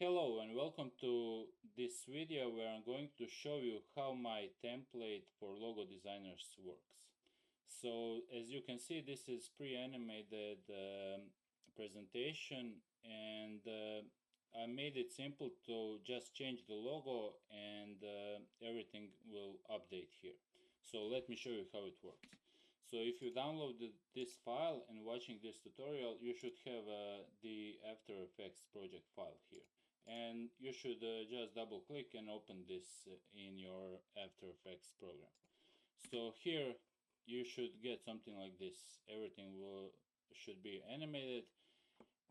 Hello and welcome to this video where I'm going to show you how my template for logo designers works. So as you can see, this is pre-animated presentation, and I made it simple to just change the logo and everything will update here. So let me show you how it works. So if you downloaded this file and watching this tutorial, you should have the After Effects project file here. And you should just double click and open this in your After Effects program. So here you should get something like this. Everything should be animated,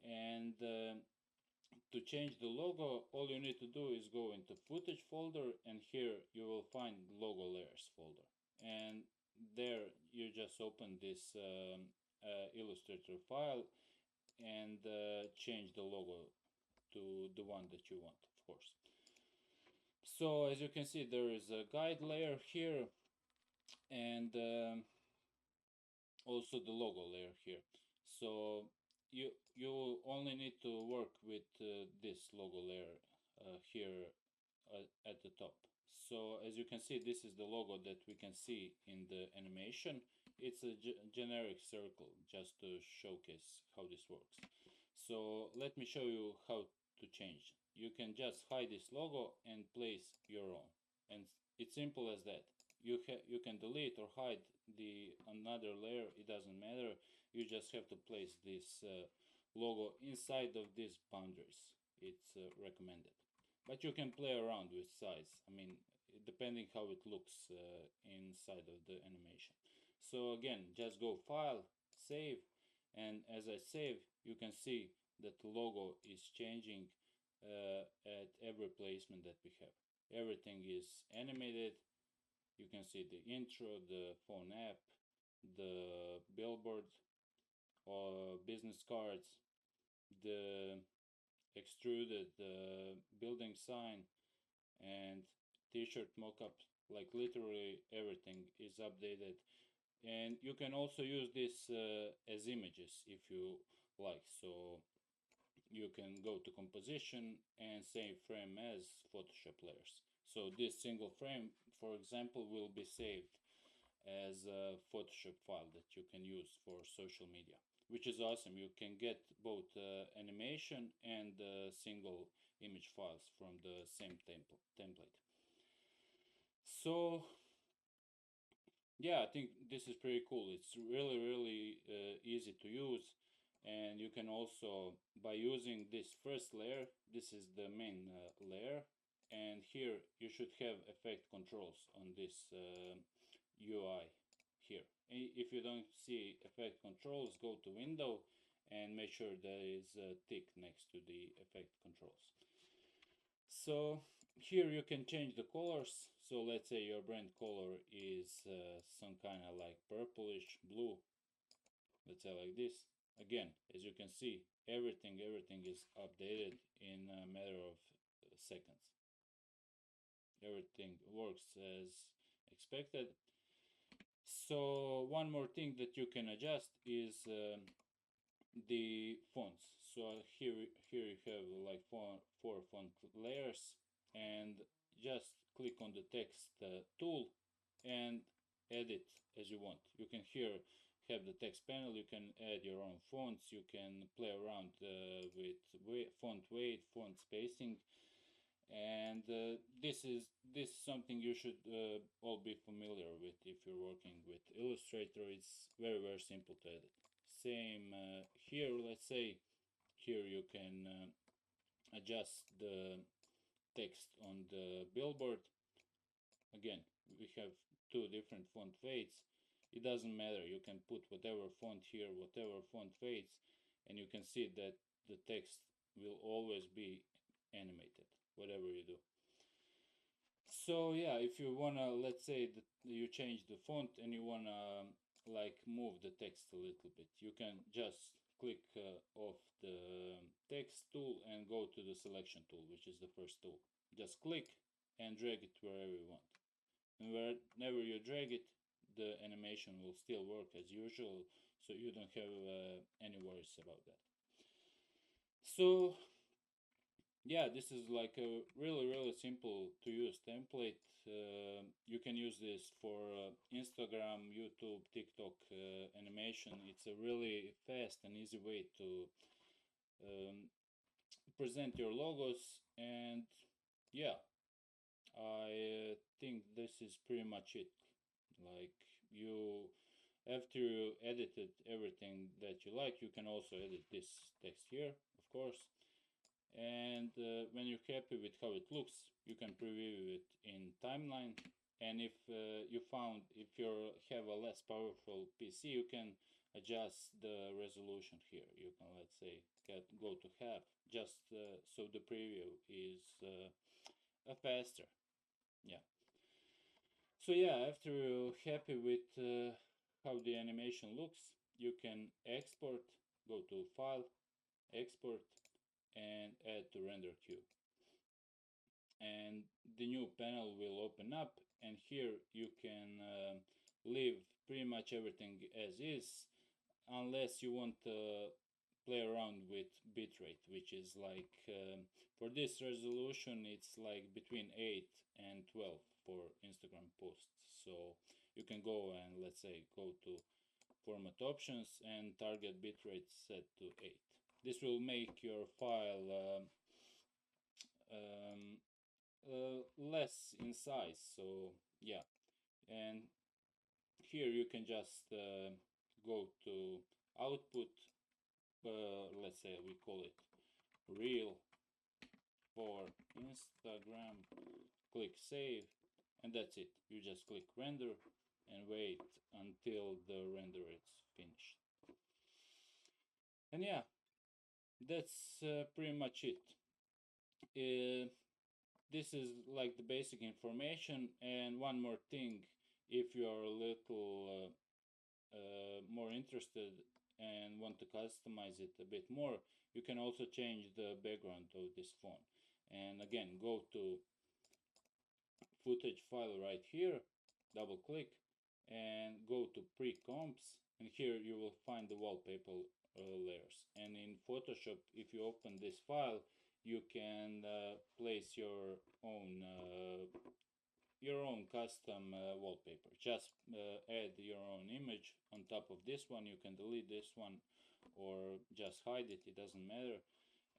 and to change the logo, all you need to do is go into footage folder, and here you will find logo layers folder, and there you just open this Illustrator file and change the logo to the one that you want, of course. So as you can see, there is a guide layer here, and also the logo layer here. So you only need to work with this logo layer here at the top. So as you can see, this is the logo that we can see in the animation. It's a generic circle just to showcase how this works. So let me show you how to change. You can just hide this logo and place your own, and it's simple as that. You can delete or hide the another layer, it doesn't matter. You just have to place this logo inside of these boundaries. It's recommended, but you can play around with size, I mean, depending how it looks inside of the animation. So again, just go file, save, and as I save, you can see that the logo is changing at every placement that we have. Everything is animated. You can see the intro, the phone app, the billboard or business cards, the extruded building sign, and t-shirt mock-up. Like literally everything is updated, and you can also use this as images if you like. So you can go to composition and save frame as Photoshop layers. So this single frame, for example, will be saved as a Photoshop file that you can use for social media, which is awesome. You can get both animation and single image files from the same template. So yeah, I think this is pretty cool. It's really easy to use, and you can also, by using this first layer, this is the main layer, and here you should have effect controls on this UI here. If you don't see effect controls, go to window and make sure there is a tick next to the effect controls. So here you can change the colors. So let's say your brand color is some kind of like purplish blue, let's say like this. Again, as you can see, everything is updated in a matter of seconds. Everything works as expected. So one more thing that you can adjust is the fonts. So here you have like four font layers, and just click on the text tool and edit as you want. You can here have the text panel, you can add your own fonts, you can play around with font weight, font spacing, and this is something you should all be familiar with if you're working with Illustrator. It's very simple to edit. Same here. Let's say here you can adjust the text on the billboard. Again, we have two different font weights. It doesn't matter, you can put whatever font here, whatever font weights, and you can see that the text will always be animated whatever you do. So yeah, if you wanna, let's say that you change the font and you wanna like move the text a little bit, you can just click off the text tool and go to the selection tool, which is the first tool. Just click and drag it wherever you want, and whenever you drag it, the animation will still work as usual, so you don't have any worries about that. So yeah, this is like a really simple to use template. You can use this for Instagram, YouTube, TikTok animation. It's a really fast and easy way to um, present your logos. And yeah, I think this is pretty much it. Like, you, after you edited everything that you like, you can also edit this text here, of course. And when you're happy with how it looks, you can preview it in timeline. And if you have a less powerful PC, you can adjust the resolution here. You can, let's say, go to half, just so the preview is faster. Yeah. So yeah, after you're happy with how the animation looks, you can export, go to File, Export, and add to render queue. And the new panel will open up, and here you can leave pretty much everything as is, unless you want to play around with bitrate, which is like for this resolution it's like between 8 and 12 for Instagram posts. So you can go and, let's say, go to format options and target bitrate set to 8. This will make your file um, less in size. So yeah, and here you can just go to output, let's say we call it reel for Instagram, click save, and that's it. You just click render and wait until the render is finished. And yeah, that's pretty much it. This is like the basic information. And one more thing, if you are a little more interested and want to customize it a bit more, you can also change the background of this phone. And again, go to footage file right here, double click, and go to pre-comps, and here you will find the wallpaper layers. And in Photoshop, if you open this file, you can place your own custom wallpaper. Just add your own image on top of this one. You can delete this one or just hide it, it doesn't matter.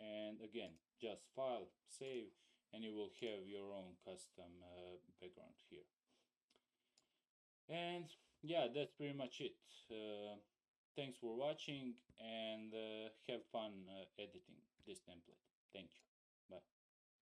And again, just file, save, and you will have your own custom background here. And yeah, that's pretty much it. Thanks for watching, and have fun editing this template. Thank you.